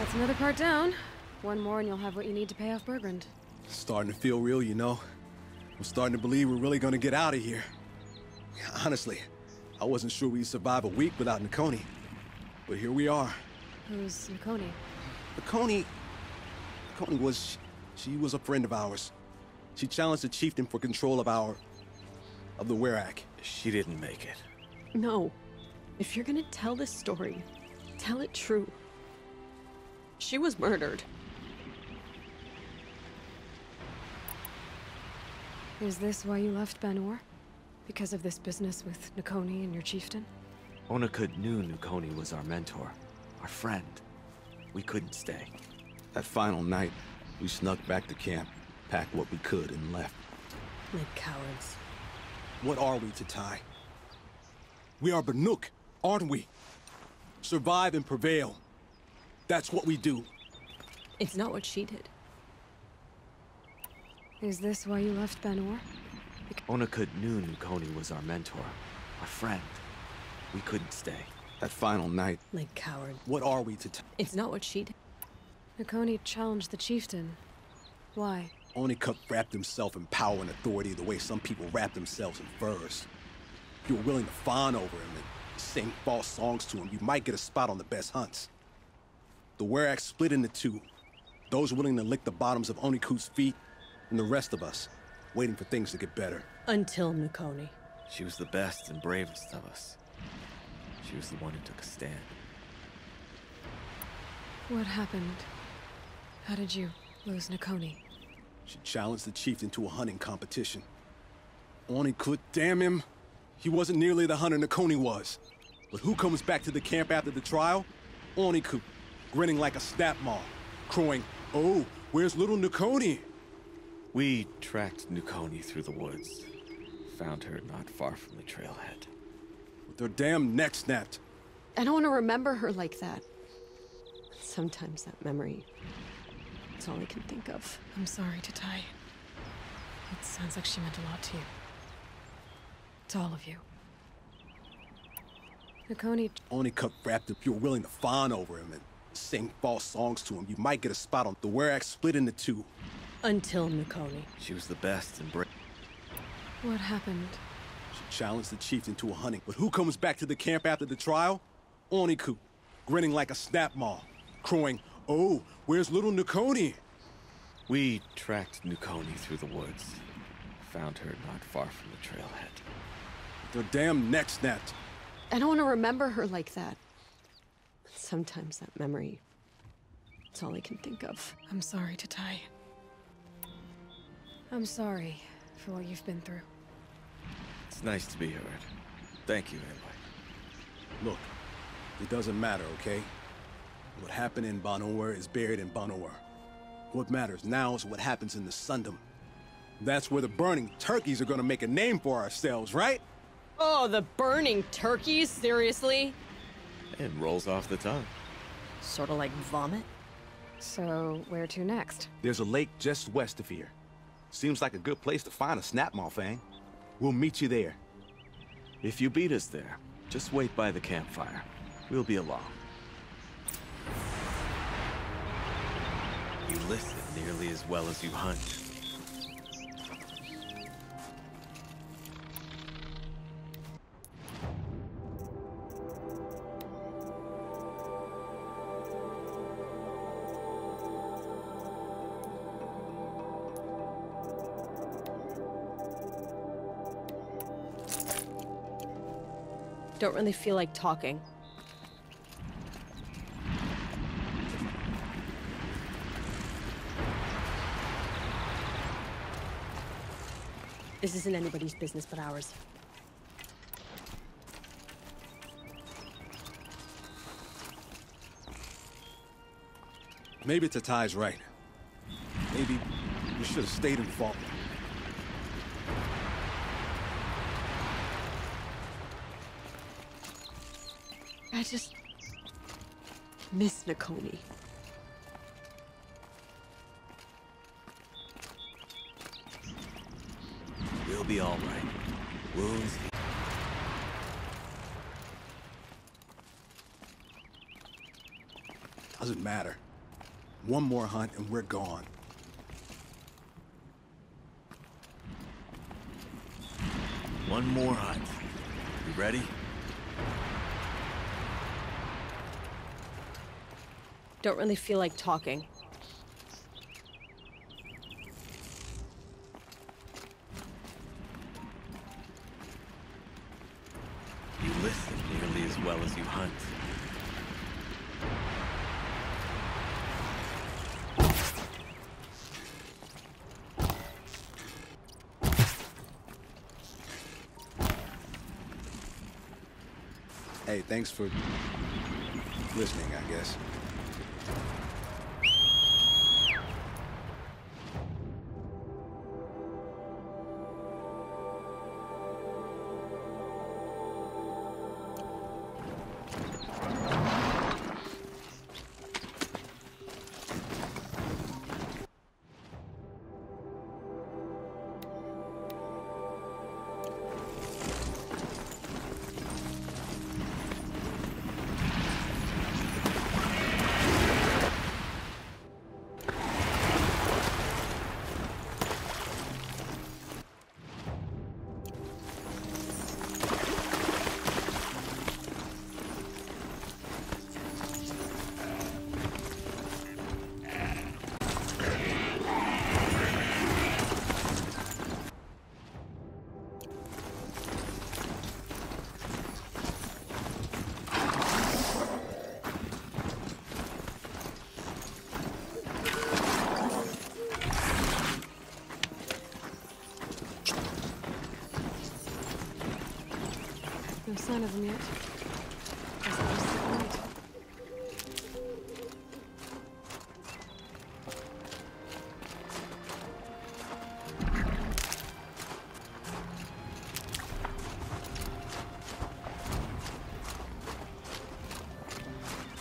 That's another part down. One more and you'll have what you need to pay off Bergrand. Starting to feel real, you know. I'm starting to believe we're really gonna get out of here. Honestly, I wasn't sure we'd survive a week without Nakoni. But here we are. Who's Nakoni? Nakoni was... she was a friend of ours. She challenged the chieftain for control of the Werak. She didn't make it. No. If you're gonna tell this story, tell it true. She was murdered. Is this why you left Ban-Ur? Because of this business with Nakoni and your chieftain? Onakut knew Nakoni was our mentor, our friend. We couldn't stay. That final night, we snuck back to camp, packed what we could, and left. Like cowards. What are we, Tatai? We are Banuk, aren't we? Survive and prevail. That's what we do. It's not what she did. Is this why you left Ban-Ur? Onakut knew Nakoni was our mentor, our friend. We couldn't stay. That final night. Like coward. What are we, Tatai? It's not what she did. Nakoni challenged the chieftain. Why? Onakut wrapped himself in power and authority the way some people wrap themselves in furs. If you were willing to fawn over him and sing false songs to him, you might get a spot on the best hunts. The Werak split into two. Those willing to lick the bottoms of Onakut's feet, and the rest of us, waiting for things to get better. Until Nakoni. She was the best and bravest of us. She was the one who took a stand. What happened? How did you lose Nakoni? She challenged the chieftain to a hunting competition. Onakut, damn him! He wasn't nearly the hunter Nakoni was. But who comes back to the camp after the trial? Onakut, grinning like a snap maw, crowing, "Oh, where's little Nakoni?" We tracked Nakoni through the woods. Found her not far from the trailhead. With their damn neck snapped. I don't want to remember her like that. Sometimes that memory... it's all I can think of. I'm sorry, Tatai. It sounds like she meant a lot to you. To all of you. Nakoni... Onakut wrapped if you were willing to fawn over him and sing false songs to him, you might get a spot on the Werak split into two. Until Nakoni. She was the best and brave. What happened? She challenged the chieftain to a hunting. But who comes back to the camp after the trial? Onakut, grinning like a snap maw, crowing, "Oh, where's little Nakoni?" We tracked Nakoni through the woods. Found her not far from the trailhead. With their damn neck snapped. I don't want to remember her like that. Sometimes that memory... it's all I can think of. I'm sorry, Tatai. I'm sorry for what you've been through. It's nice to be heard. Thank you, anyway. Look, it doesn't matter, okay? What happened in Ban-Ur is buried in Ban-Ur. What matters now is what happens in the Sundom. That's where the burning turkeys are gonna make a name for ourselves, right? Oh, the burning turkeys? Seriously? It rolls off the tongue. Sort of like vomit? So, where to next? There's a lake just west of here. Seems like a good place to find a snapmaw fang. We'll meet you there. If you beat us there, just wait by the campfire. We'll be along. You listen nearly as well as you hunt. Don't really feel like talking. This isn't anybody's business but ours. Maybe Tatai's right. Maybe we should have stayed in Fault. I just... miss Nakoni. We'll be all right. Wounds... Doesn't matter. One more hunt and we're gone. One more hunt. You ready? Don't really feel like talking. You listen nearly as well as you hunt. Hey, thanks for listening, I guess. No sign of them yet. Guess I'll just sit and wait.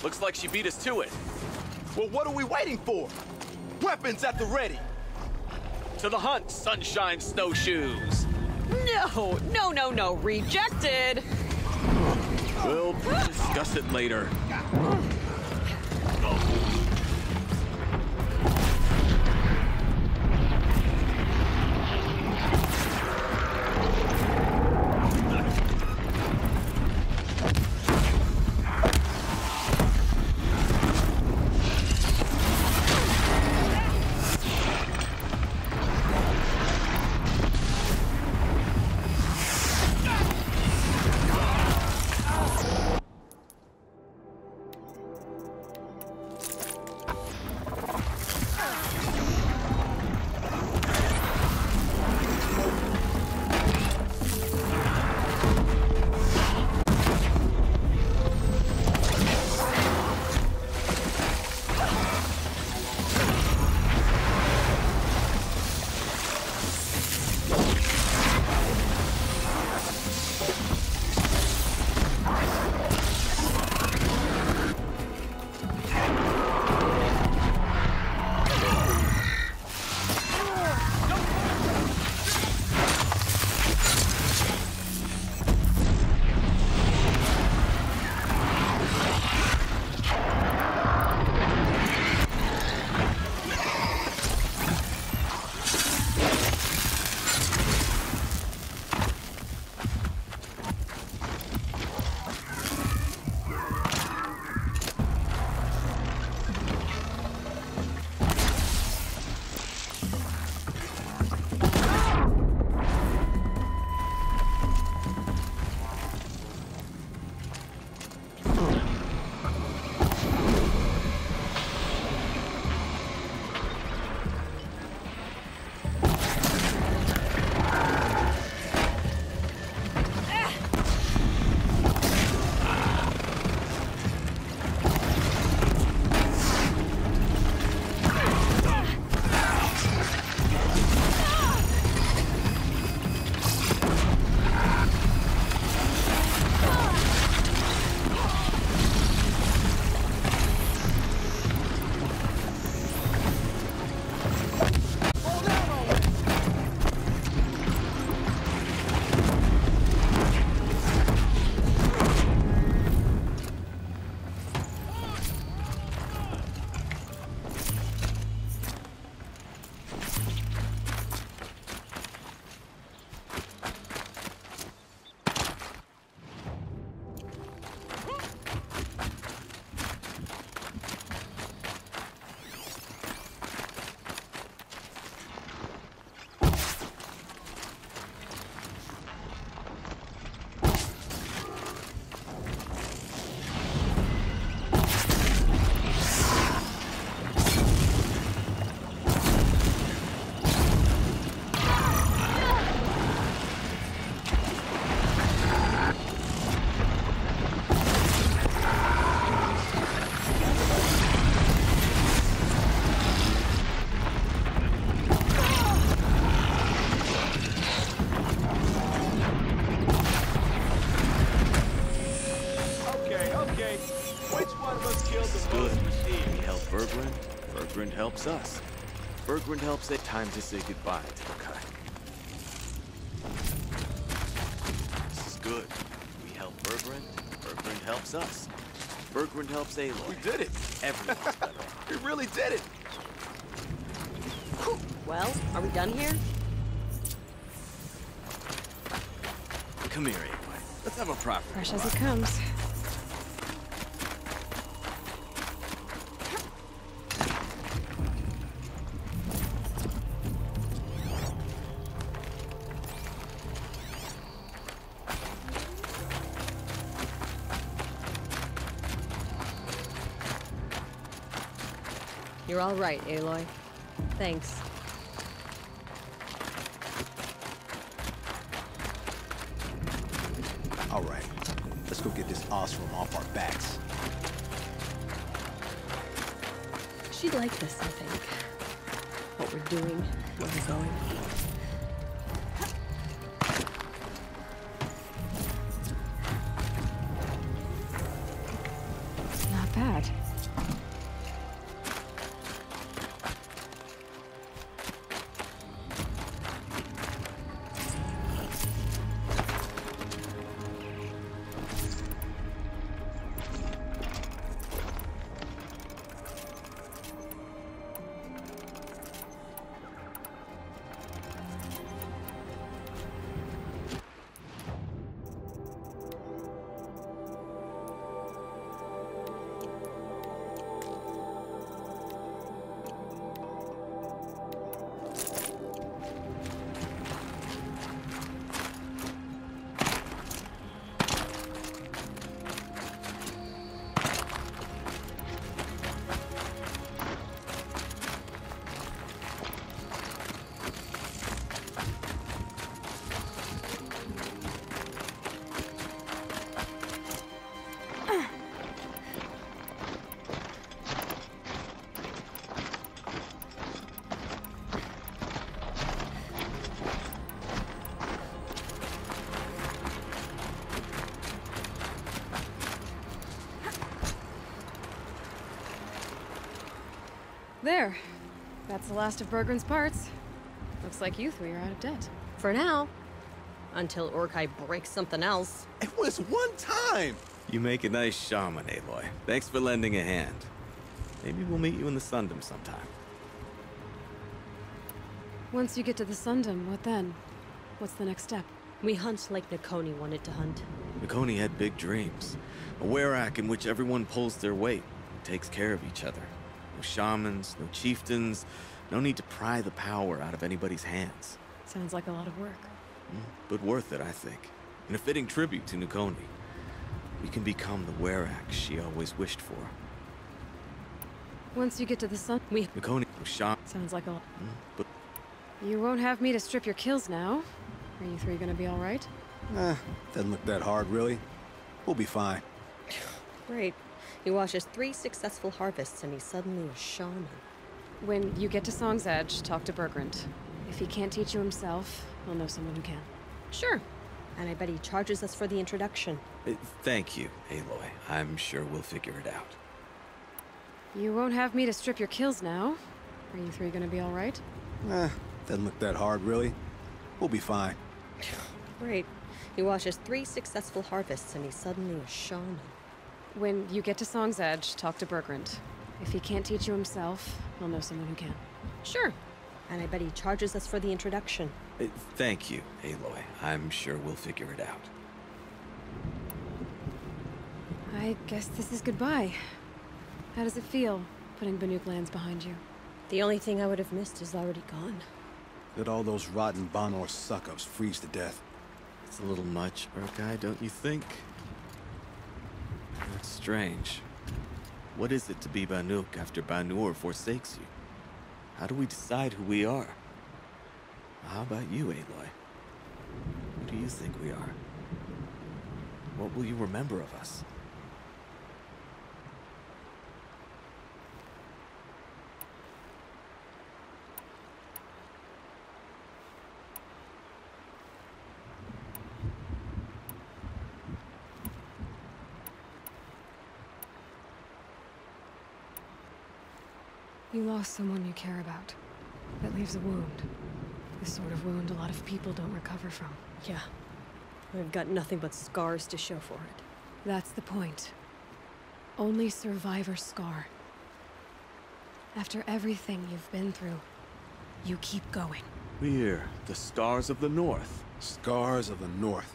Looks like she beat us to it. Well, what are we waiting for? Weapons at the ready! To the hunt, Sunshine Snowshoes! No, rejected! We'll discuss it later. killed This is the good. most machines. We help Bergrind. Bergrind helps us. Bergrind helps it. Time to say goodbye to Urukai. This is good. We help Bergrind. Bergrind helps us. Bergrind helps Aloy. We did it. Everyone's better. We really did it. Well, are we done here? Come here, Aloy. Let's have a proper Fresh as goodbye. it comes. You're all right, Aloy. Thanks. All right, let's go get this Osram off our backs. She'd like this, I think. What we're doing, where we're going. Not bad. There. That's the last of Bergrind's parts. Looks like you three are out of debt. For now. Until Urkai breaks something else. It was one time! You make a nice shaman, Aloy. Thanks for lending a hand. Maybe we'll meet you in the Sundom sometime. Once you get to the Sundom, what then? What's the next step? We hunt like Nakoni wanted to hunt. Nakoni had big dreams. A Werak in which everyone pulls their weight, takes care of each other. No shamans, no chieftains, no need to pry the power out of anybody's hands. Sounds like a lot of work. But worth it, I think. And a fitting tribute to Nakoni. We can become the Werak she always wished for. Once you get to the Sun, Nakoni was shaman, sounds like a lot. but You won't have me to strip your kills now. Are you three gonna be all right? Doesn't look that hard, really. We'll be fine. Great. He watches 3 successful harvests and he's suddenly a shaman. When you get to Song's Edge, talk to Bergrind. If he can't teach you himself, he'll know someone who can. Sure. And I bet he charges us for the introduction. thank you, Aloy. I'm sure we'll figure it out. You won't have me to strip your kills now. Are you three gonna be all right? Doesn't look that hard, really. We'll be fine. Great. He watches 3 successful harvests and he's suddenly a shaman. When you get to Song's Edge, talk to Bergrind. If he can't teach you himself, he'll know someone who can. Sure. And I bet he charges us for the introduction. Thank you, Aloy. I'm sure we'll figure it out. I guess this is goodbye. How does it feel, putting Banuk lands behind you? The only thing I would have missed is already gone. Let all those rotten Banor suck-ups freeze to death. It's a little much, Urkai, don't you think? It's strange. What is it to be Banuk after Banur forsakes you? How do we decide who we are? How about you, Aloy? Who do you think we are? What will you remember of us? You lost someone you care about. That leaves a wound. The sort of wound a lot of people don't recover from. Yeah. I've got nothing but scars to show for it. That's the point. Only survivor's scar. After everything you've been through, you keep going. We're the Scars of the North. Scars of the North.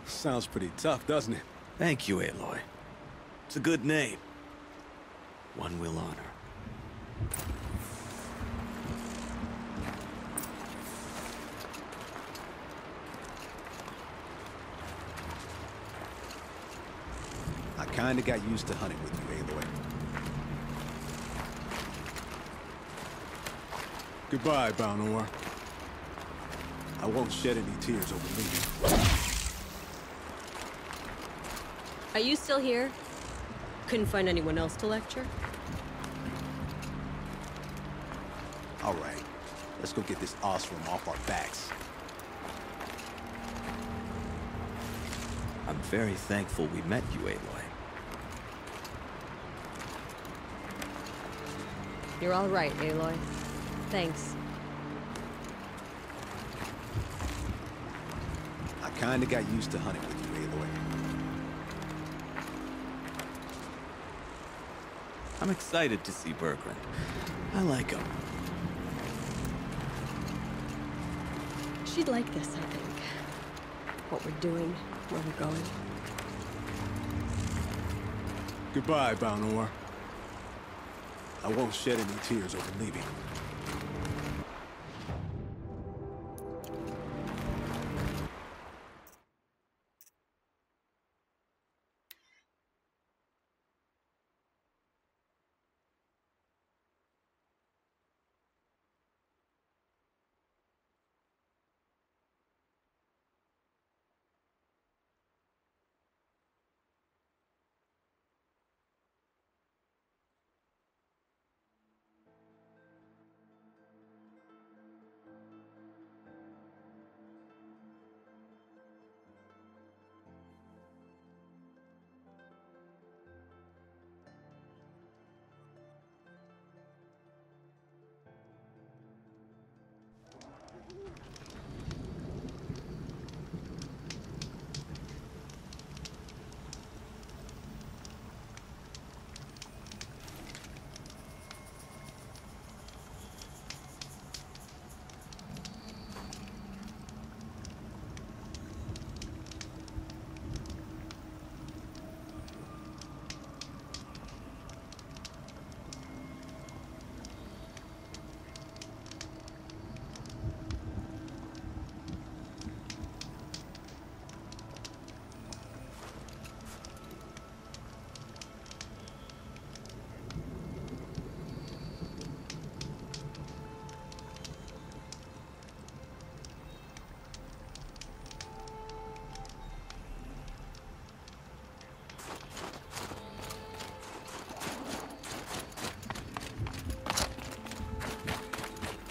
Sounds pretty tough, doesn't it? Thank you, Aloy. It's a good name. One we'll honor. I kinda got used to hunting with you, Aloy. Goodbye, Balnor. I won't shed any tears over leaving. Are you still here? Couldn't find anyone else to lecture? All right, let's go get this Osram off our backs. I'm very thankful we met you, Aloy. You're all right, Aloy. Thanks. I kinda got used to hunting with you, Aloy. I'm excited to see Bergrun. I like him. She'd like this, I think. What we're doing, where we're going. Goodbye, Balnor. I won't shed any tears over leaving.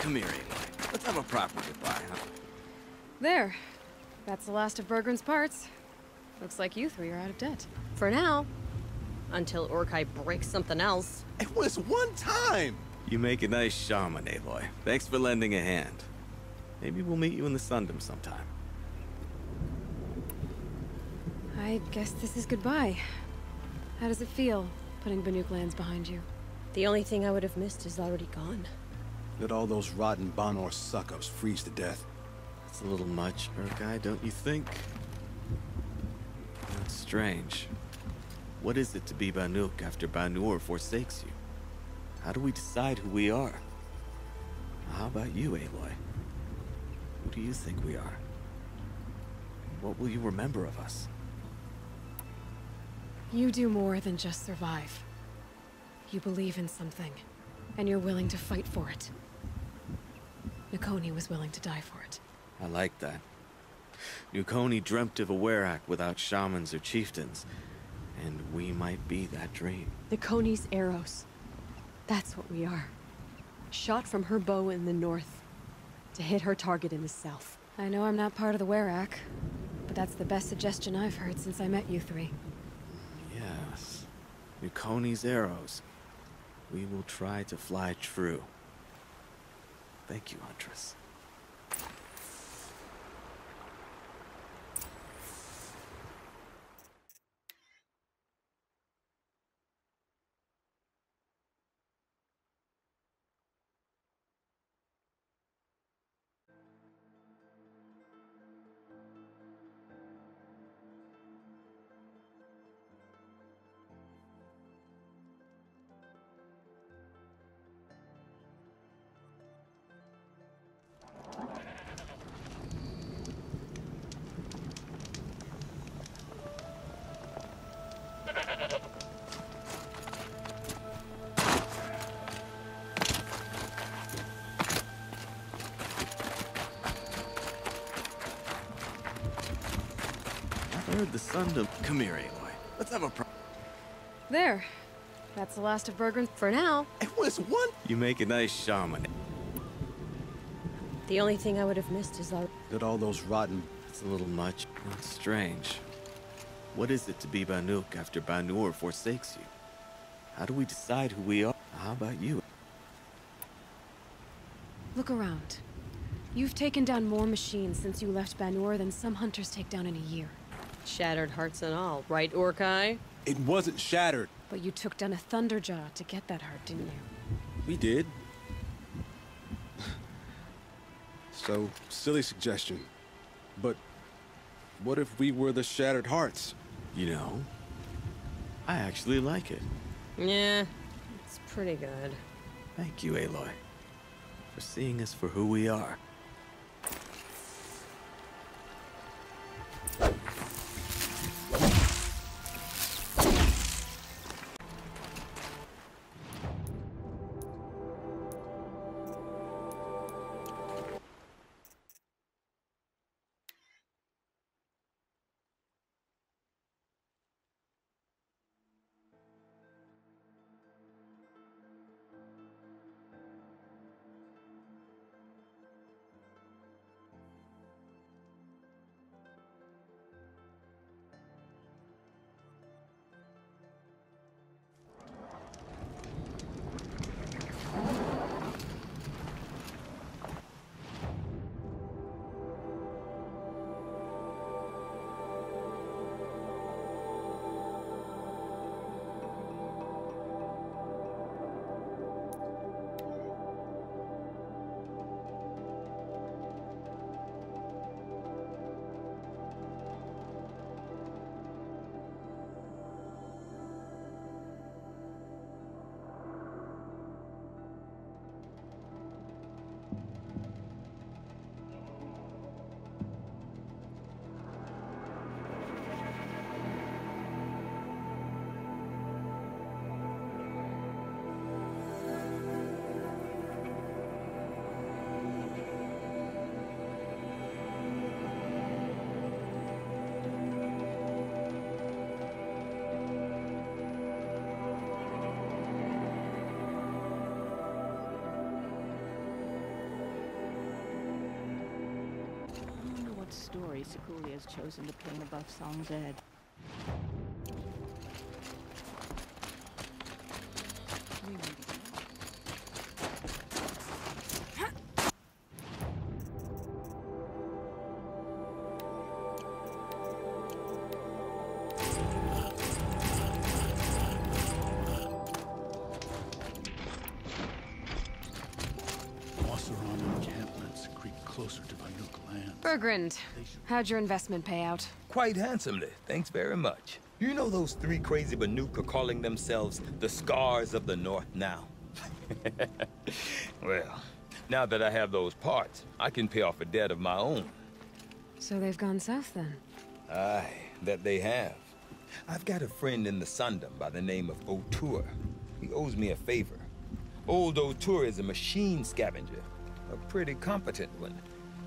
Come here, Aloy. Let's have a proper goodbye, huh? There. That's the last of Bergrun's parts. Looks like you three are out of debt. For now. Until Urkai breaks something else. It was one time! You make a nice shaman, Aloy. Thanks for lending a hand. Maybe we'll meet you in the Sundom sometime. I guess this is goodbye. How does it feel, putting Banuk lands behind you? The only thing I would have missed is already gone. Let all those rotten Banor suck-ups freeze to death. It's a little much, Urkai, don't you think? That's strange. What is it to be Banuk after Banur forsakes you? How do we decide who we are? How about you, Aloy? Who do you think we are? What will you remember of us? You do more than just survive. You believe in something, and you're willing to fight for it. Nukoni was willing to die for it. I like that. Nukoni dreamt of a Werak without shamans or chieftains, and we might be that dream. Nukoni's arrows. That's what we are. Shot from her bow in the north, to hit her target in the south. I know I'm not part of the Werak, but that's the best suggestion I've heard since I met you three. Yes. Nukoni's arrows. We will try to fly true. Thank you, Huntress. I heard the Sundom. Come here, Aloy. Let's have a There. That's the last of Bergren for now. It was one. You make a nice shaman. The only thing I would have missed is our... Look at all those rotten. It's a little much. That's strange. What is it to be Banuk after Banur forsakes you? How do we decide who we are? How about you? Look around. You've taken down more machines since you left Banur than some hunters take down in a year. Shattered hearts and all, right, Orkai? It wasn't shattered. But you took down a Thunderjaw to get that heart, didn't you? We did. So, silly suggestion. But what if we were the Shattered Hearts? You know, I actually like it. Yeah, it's pretty good. Thank you, Aloy, for seeing us for who we are. Story Sakuli has chosen to paint above Song's head. Bergrand, how'd your investment pay out? Quite handsomely, thanks very much. You know those three crazy Banuk are calling themselves the Scars of the North now? Well, now that I have those parts, I can pay off a debt of my own. So they've gone south then? Aye, that they have. I've got a friend in the Sundom by the name of O'Toole. He owes me a favor. Old O'Toole is a machine scavenger, a pretty competent one.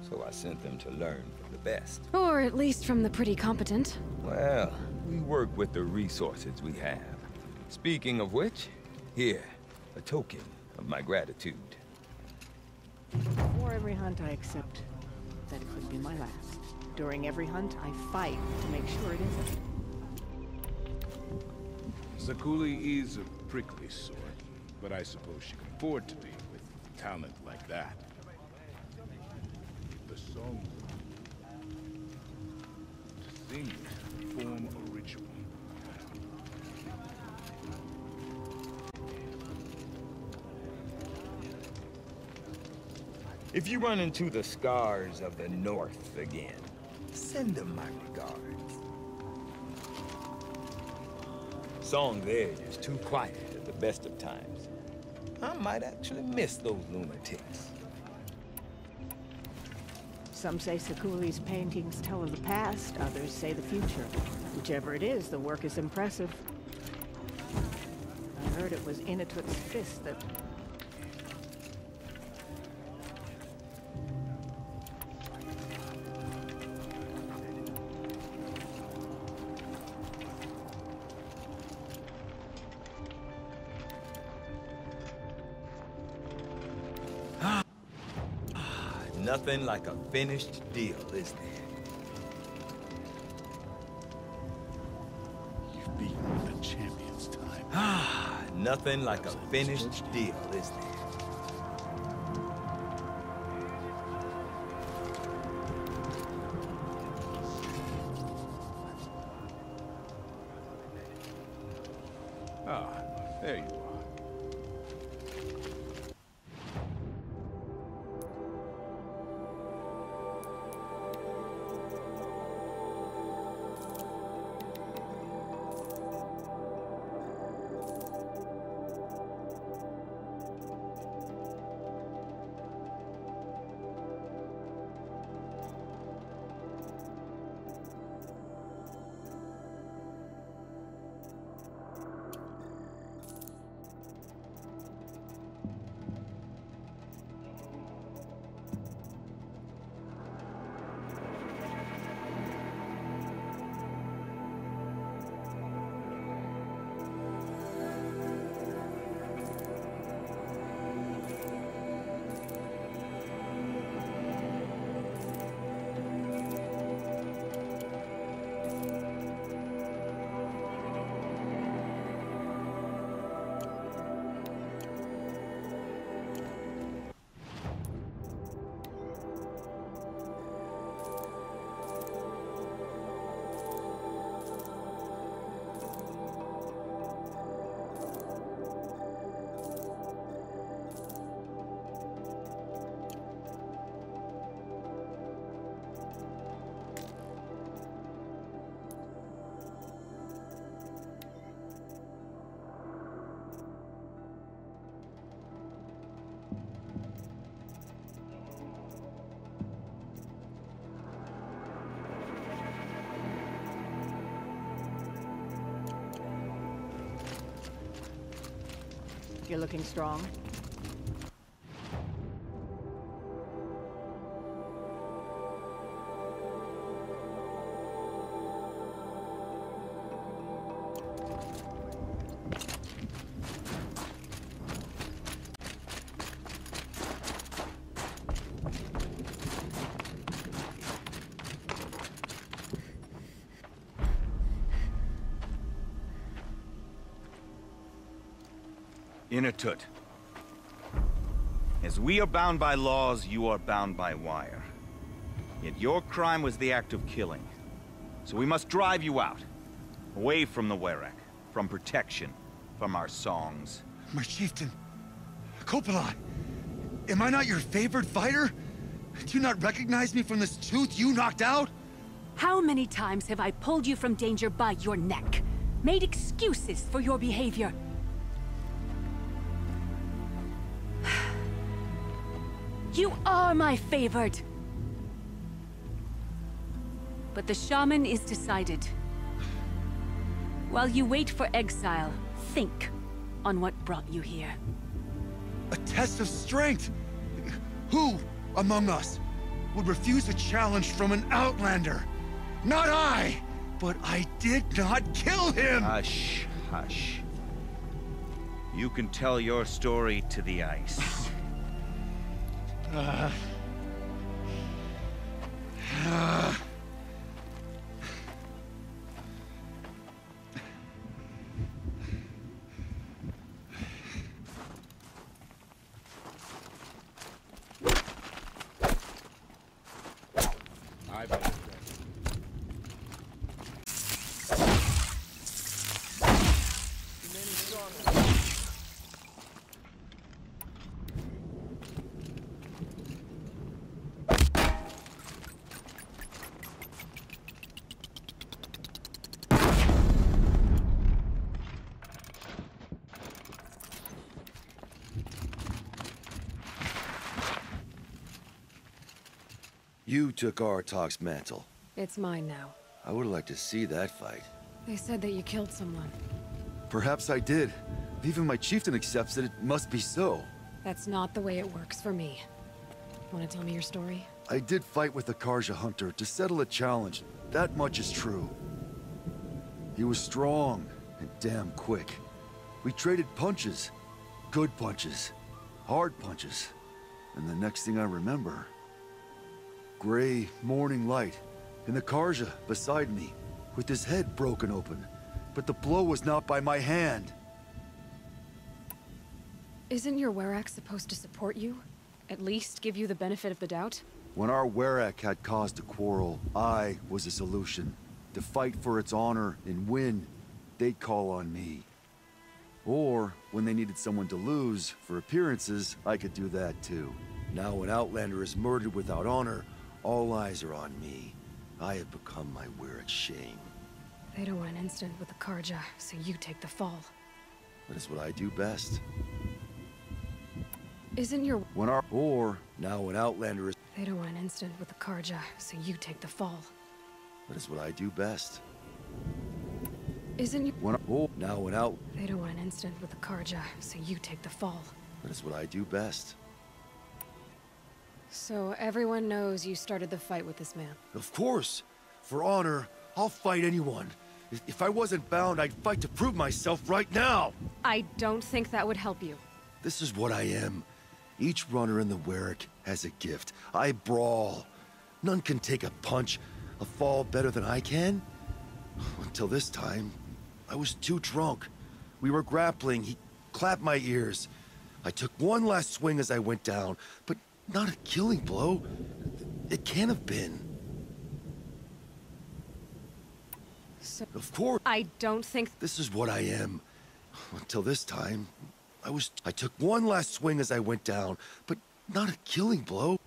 So I sent them to learn from the best. Or at least from the pretty competent. Well, we work with the resources we have. Speaking of which, here, a token of my gratitude. Before every hunt I accept that it could be my last. During every hunt I fight to make sure it isn't. Sakuli is a prickly sort. but I suppose she can afford to be with talent like that. The song to sing it, form a ritual. If you run into the scars of the North again, send them my regards. Song there is too quiet at the best of times. I might actually miss those lunatics. Some say Sakuli's paintings tell of the past, others say the future. Whichever it is, the work is impressive. I heard it was Inatut's fist that... Nothing like a finished deal, is there? You've beaten the champion's time. Nothing like a finished deal, is there? Ah, there you are. You're looking strong. Inatut. As we are bound by laws, you are bound by wire. Yet your crime was the act of killing. So we must drive you out. Away from the Werak. From protection. From our songs. My chieftain. Kopalai. Am I not your favored fighter? Do you not recognize me from this tooth you knocked out? How many times have I pulled you from danger by your neck? Made excuses for your behavior? You are my favored! But the shaman is decided. While you wait for exile, think on what brought you here. A test of strength! Who among us would refuse a challenge from an outlander? Not I! But I did not kill him! Hush, hush. You can tell your story to the ice. You took Artok's mantle. It's mine now. I would like to see that fight. They said that you killed someone. Perhaps I did. If even my chieftain accepts it, it must be so. That's not the way it works for me. Want to tell me your story? I did fight with the Karja hunter to settle a challenge. That much is true. He was strong and damn quick. We traded punches. Good punches. Hard punches. And the next thing I remember... gray morning light, and the Karja beside me, with his head broken open. But the blow was not by my hand. Isn't your Werak supposed to support you? At least give you the benefit of the doubt? When our Werak had cause to quarrel, I was a solution. To fight for its honor and win, they'd call on me. Or, when they needed someone to lose, for appearances, I could do that too. Now when Outlander is murdered without honor, all eyes are on me. I have become my Werak's shame. They don't want an incident with the Karja, so you take the fall. That is what I do best. Isn't your... now when Outlander is... They don't want an incident with the Karja, so you take the fall. That is what I do best. Isn't you... now when out... They don't want an incident with the Karja, so you take the fall. That is what I do best. So everyone knows you started the fight with this man? Of course! For honor, I'll fight anyone. If I wasn't bound, I'd fight to prove myself right now! I don't think that would help you. This is what I am. Each runner in the Werak has a gift. I brawl. None can take a punch, a fall better than I can. Until this time, I was too drunk. We were grappling, he clapped my ears. I took one last swing as I went down, but not a killing blow. It can't have been. So, of course. I don't think... This is what I am. Until this time, I took one last swing as I went down, but not a killing blow.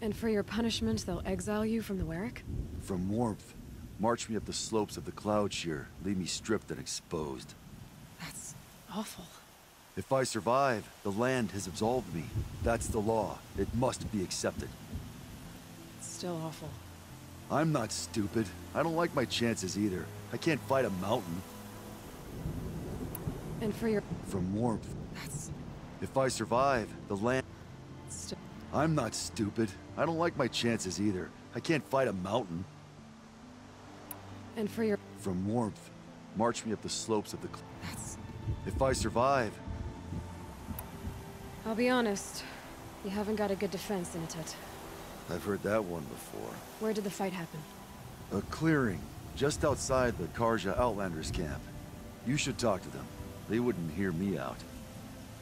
And for your punishment, they'll exile you from the Werak? From warmth. March me up the slopes of the Cloud Shear, leave me stripped and exposed. That's awful. If I survive, the land has absolved me. That's the law. It must be accepted. It's still awful. I'm not stupid. I don't like my chances either. I can't fight a mountain. And for your... From warmth. That's... If I survive, the land... Still... I'm not stupid. I don't like my chances either. I can't fight a mountain. And for your... From warmth. March me up the slopes of the... That's... If I survive... I'll be honest. You haven't got a good defense in it. I've heard that one before. Where did the fight happen? A clearing, just outside the Karja Outlanders camp. You should talk to them. They wouldn't hear me out.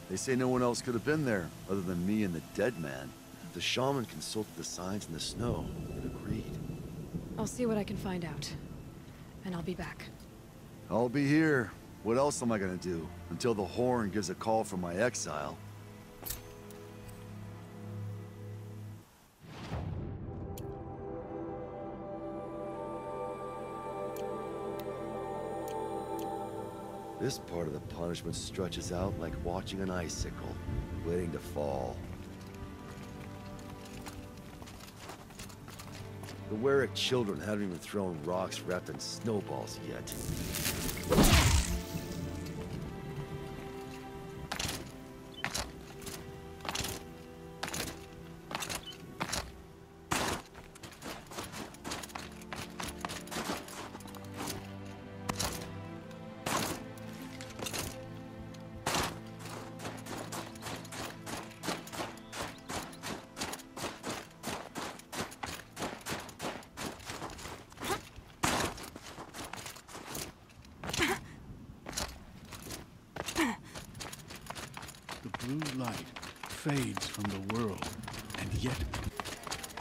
They say no one else could have been there, other than me and the dead man. The shaman consulted the signs in the snow and agreed. I'll see what I can find out. And I'll be back. I'll be here. What else am I gonna do? Until the Horn gives a call from my exile. This part of the punishment stretches out like watching an icicle, waiting to fall. The Werak children haven't even thrown rocks wrapped in snowballs yet. Blue light fades from the world, and yet...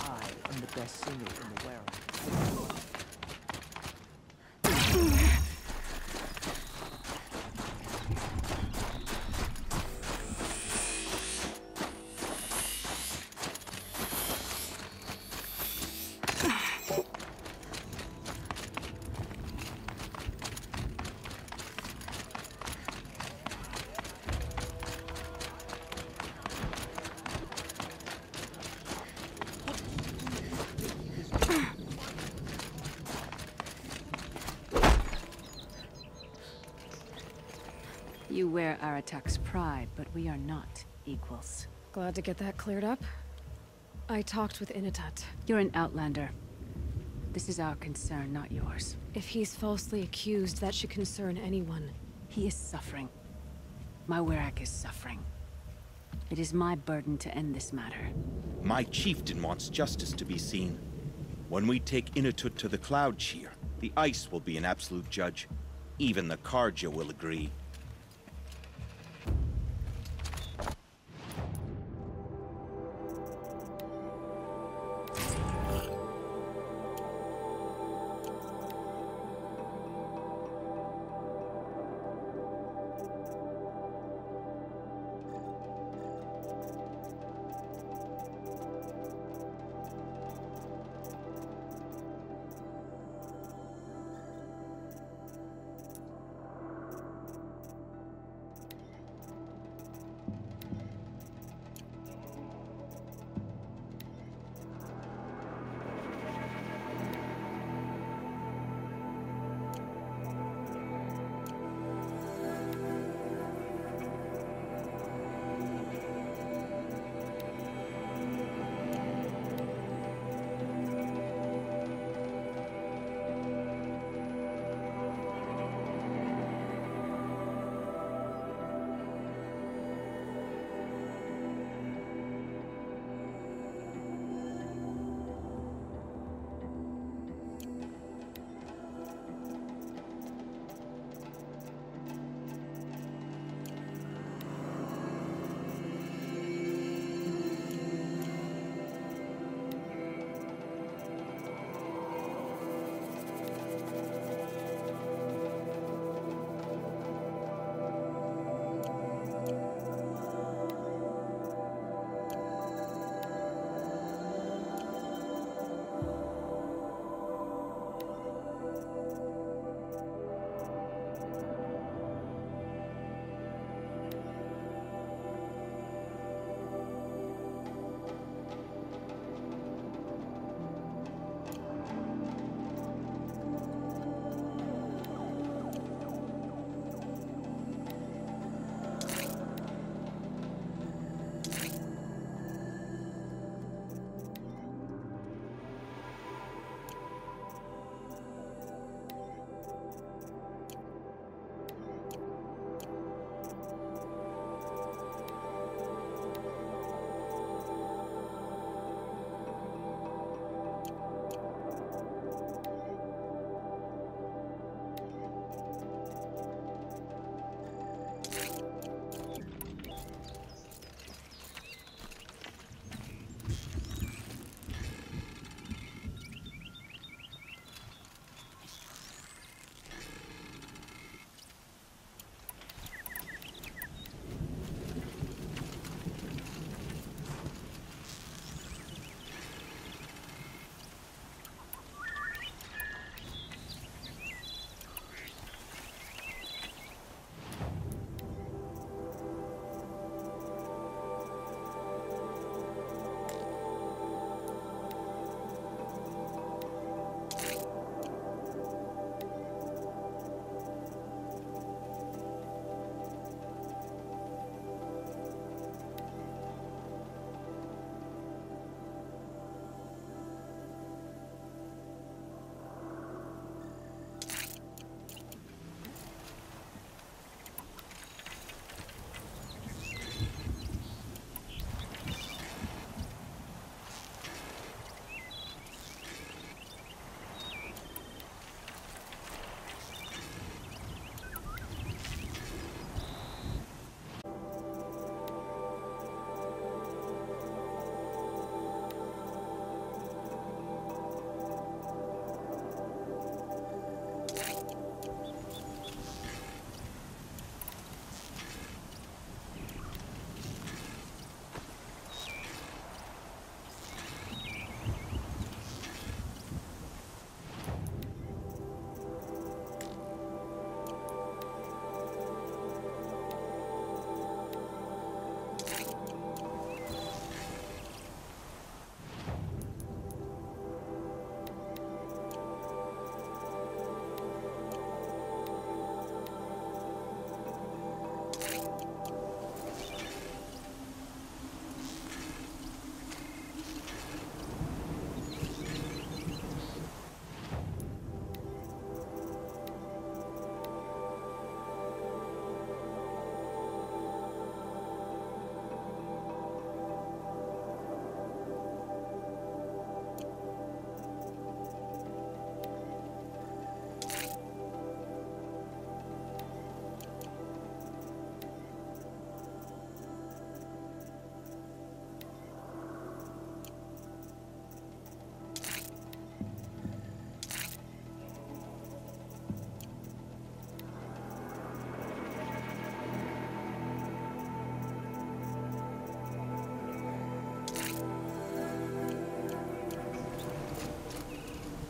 I am the best singer in the world. You wear Aratak's pride, but we are not equals. Glad to get that cleared up. I talked with Inatat. You're an outlander. This is our concern, not yours. If he's falsely accused, that should concern anyone. He is suffering. My Werak is suffering. It is my burden to end this matter. My chieftain wants justice to be seen. When we take Inatut to the Cloud Cheer, the ice will be an absolute judge. Even the Karja will agree.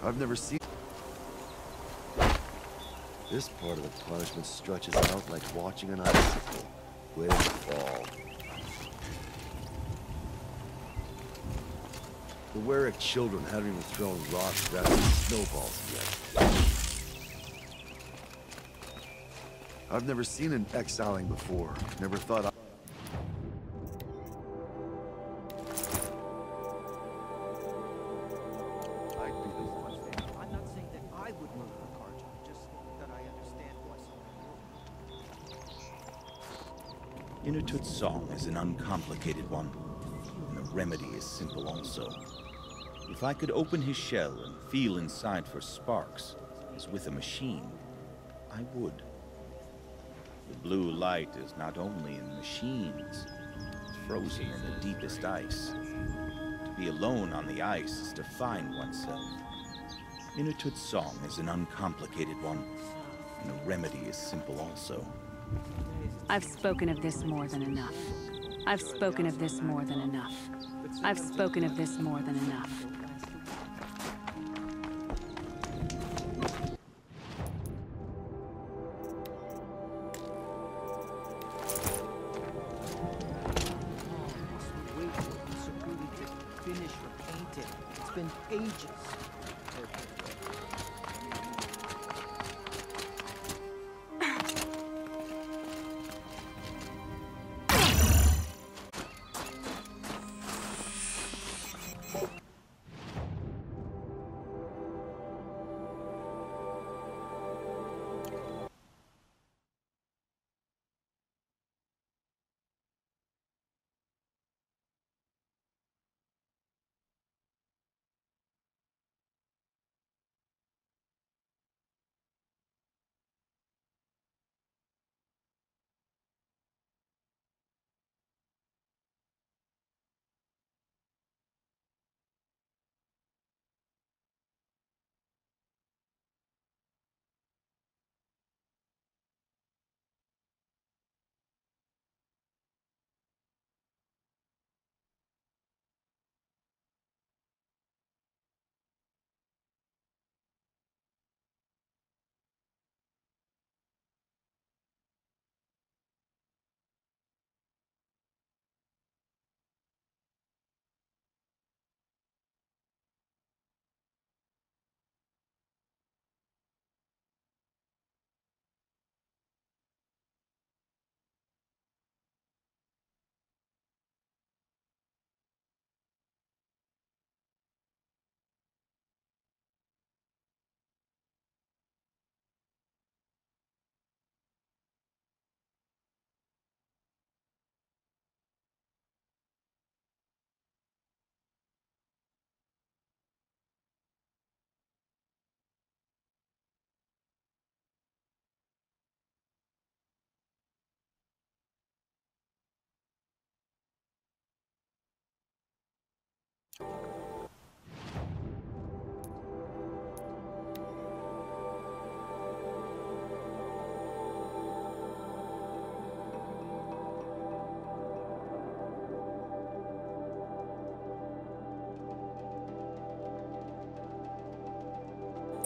I've never seen... This part of the punishment stretches out like watching an icicle wait to fall. The Warwick children haven't even thrown rocks rather than snowballs yet. I've never seen an exiling before. Never thought Inutut's song is an uncomplicated one, and the remedy is simple also. If I could open his shell and feel inside for sparks, as with a machine, I would. The blue light is not only in machines, it's frozen in the deepest ice. To be alone on the ice is to find oneself. Inutut's song is an uncomplicated one, and the remedy is simple also. I've spoken of this more than enough. I've spoken of this more than enough. I've spoken of this more than enough. It's been ages.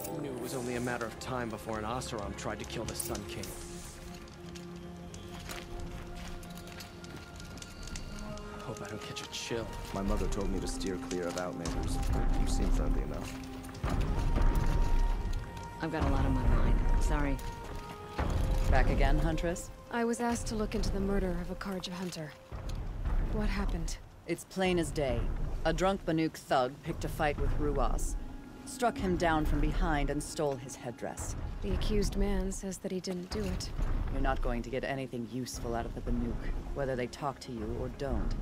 I knew it was only a matter of time before an Oseram tried to kill the Sun King. I hope I don't catch a chill. My mother told me to steer clear of Outlanders. You seem friendly enough. I've got a lot on my mind. Sorry. Back again, Huntress? I was asked to look into the murder of a Karja hunter. What happened? It's plain as day. A drunk Banuk thug picked a fight with Ruas. Struck him down from behind and stole his headdress. The accused man says that he didn't do it. You're not going to get anything useful out of the Banuk, whether they talk to you or don't.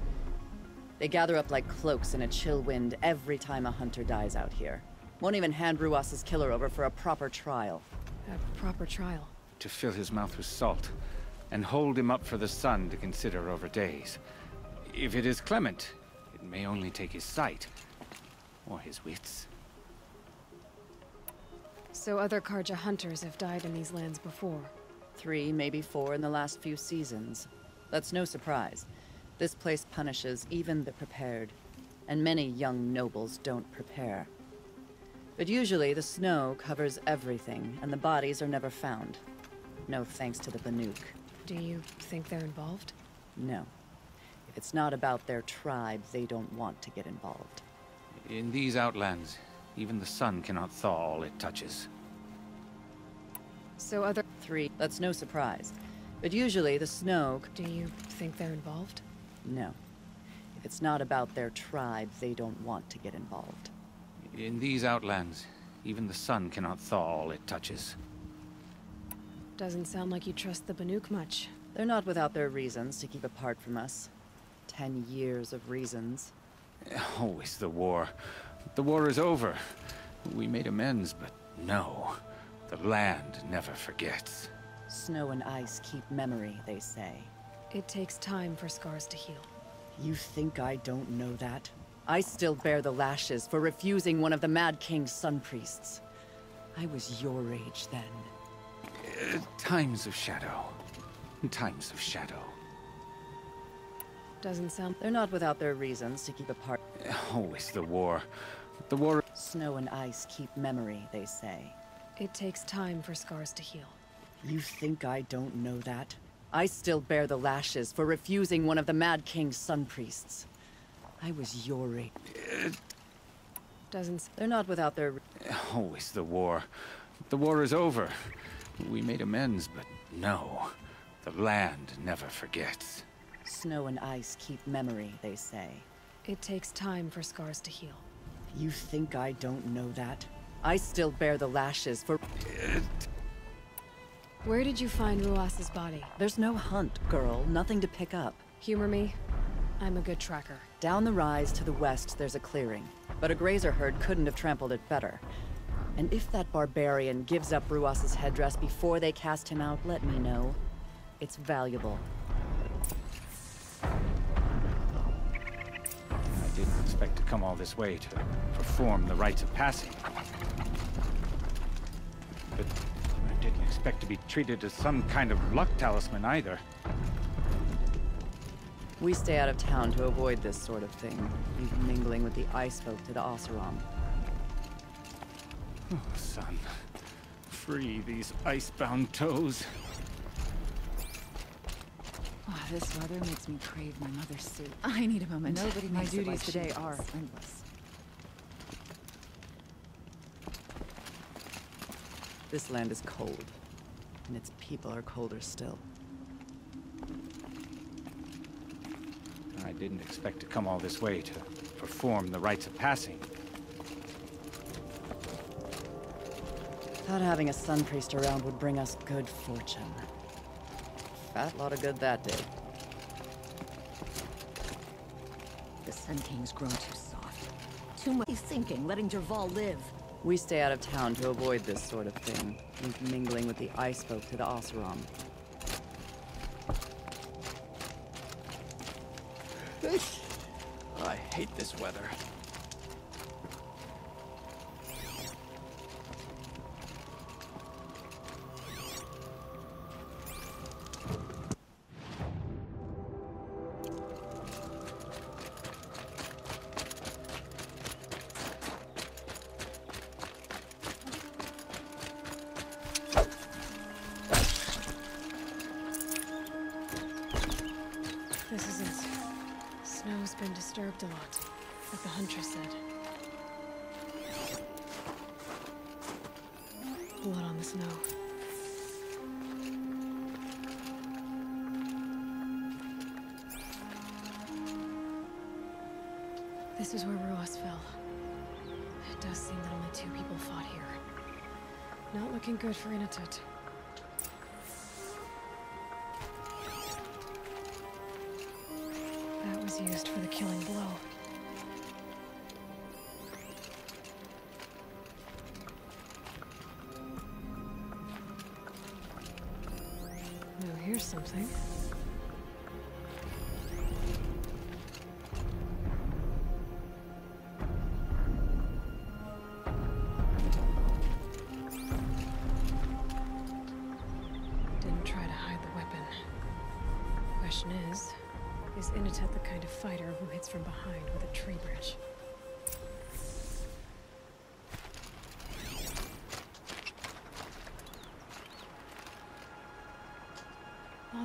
They gather up like cloaks in a chill wind every time a hunter dies out here. Won't even hand Ruas's killer over for a proper trial. A proper trial? To fill his mouth with salt, and hold him up for the sun to consider over days. If it is clement, it may only take his sight, or his wits. So other Karja hunters have died in these lands before? 3, maybe 4 in the last few seasons. That's no surprise. This place punishes even the prepared, and many young nobles don't prepare. But usually the snow covers everything, and the bodies are never found. No thanks to the Banuk. Do you think they're involved? No. If it's not about their tribe, they don't want to get involved. In these outlands, even the sun cannot thaw all it touches. So other... 3. That's no surprise. But usually the snow... Do you think they're involved? No. If it's not about their tribe, they don't want to get involved. In these outlands, even the sun cannot thaw all it touches. Doesn't sound like you trust the Banuk much. They're not without their reasons to keep apart from us. 10 years of reasons. Always the war. The war is over. We made amends, but no. The land never forgets. Snow and ice keep memory, they say. It takes time for scars to heal. You think I don't know that? I still bear the lashes for refusing one of the Mad King's sun priests. I was your age then. Times of shadow. Times of shadow. Doesn't sound... They're not without their reasons to keep apart. Always the war. The war... Snow and ice keep memory, they say. It takes time for scars to heal. You think I don't know that? I still bear the lashes for refusing one of the Mad King's sun priests. I was your age. Doesn't... They're not without their... Always the war. The war is over. We made amends, but no. The land never forgets. Snow and ice keep memory, they say. It takes time for scars to heal. You think I don't know that? I still bear the lashes for... Where did you find Ruas's body? There's no hunt, girl. Nothing to pick up. Humor me. I'm a good tracker. Down the rise to the west, there's a clearing. But a grazer herd couldn't have trampled it better. And if that barbarian gives up Ruas's headdress before they cast him out, let me know. It's valuable. I didn't expect to come all this way to perform the rites of passing. But I didn't expect to be treated as some kind of luck talisman either. We stay out of town to avoid this sort of thing, even mingling with the ice folk to the Oseram. Oh, son. Free these ice-bound toes. Oh, this weather makes me crave my mother's soup. I need a moment. Nobody My makes it duties like she today does. are endless. This land is cold, and its people are colder still. I didn't expect to come all this way to perform the rites of passing. Thought having a sun priest around would bring us good fortune. Fat lot of good that did. The Sun King's grown too soft. Too much thinking, letting Dervahl live. We stay out of town to avoid this sort of thing, mingling with the ice folk to the Oseram. I hate this weather. This is it. Snow's been disturbed a lot, like the Huntress said. Blood on the snow. This is where Ruas fell. It does seem that only 2 people fought here. Not looking good for Inatut. That was used for the killing blow. Now here's something. Didn't try to hide the weapon. Question is Inatut the kind of fighter who hits from behind with a tree branch?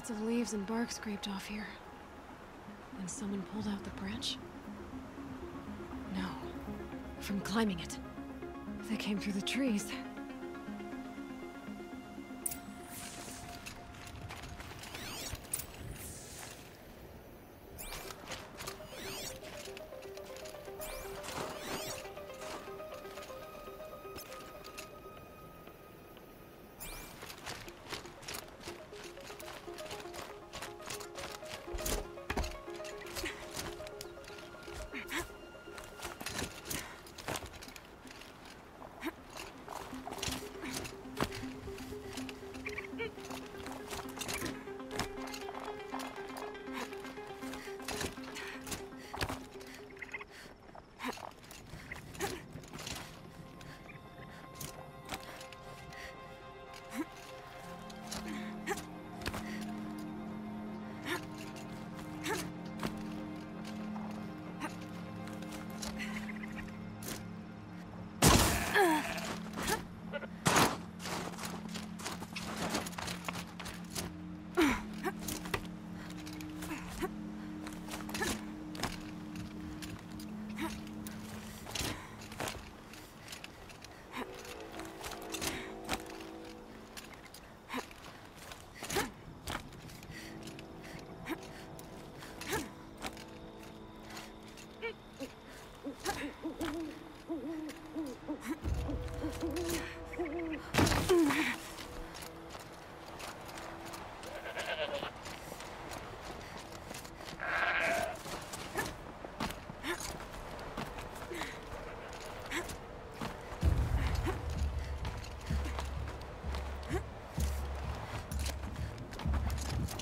Lots of leaves and bark scraped off here. And someone pulled out the branch? No. From climbing it. They came through the trees.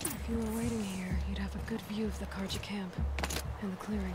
If you were waiting here, you'd have a good view of the Carja camp and the clearing.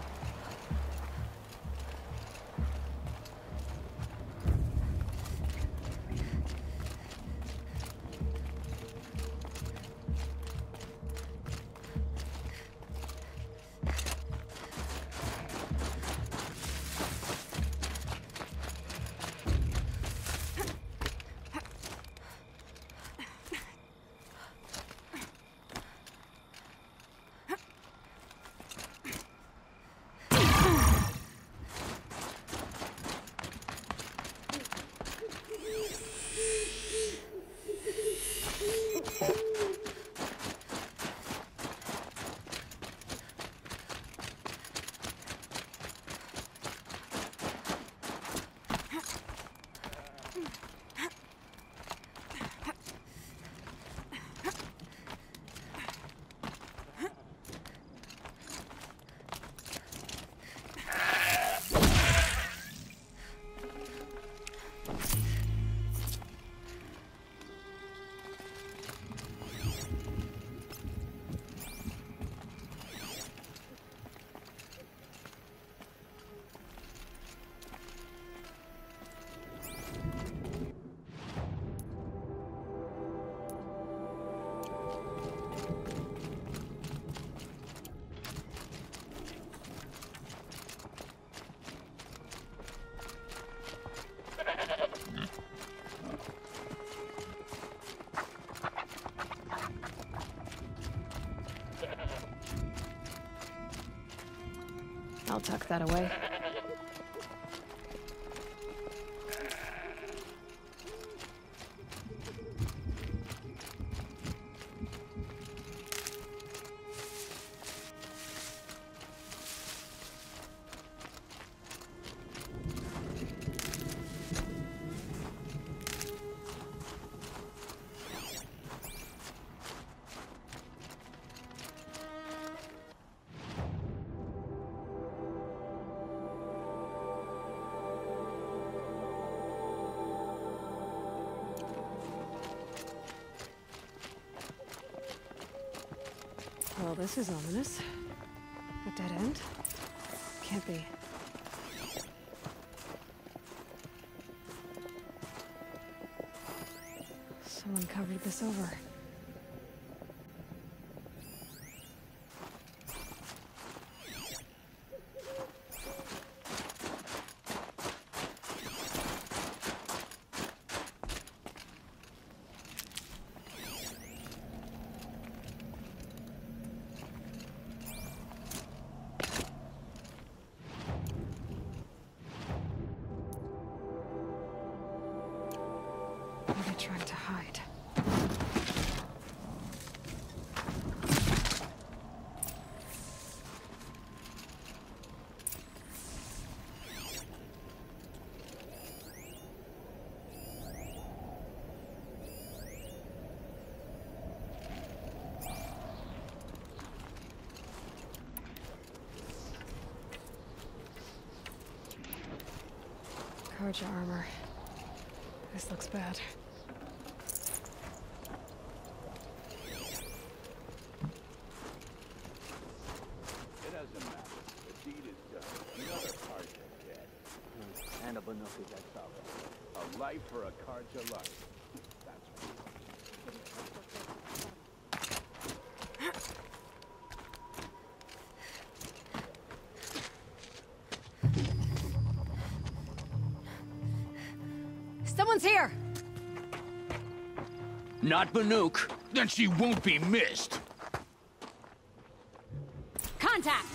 I'll tuck that away. Well, this is ominous. A dead end? Can't be. Someone covered this over. hide. Carja armor. This looks bad. It doesn't matter. The deed is done. Another Carja dead. And a Banuk is exiled. A life for a Carja life. That's right. Someone's here! Not Banuk. Then she won't be missed. Contact!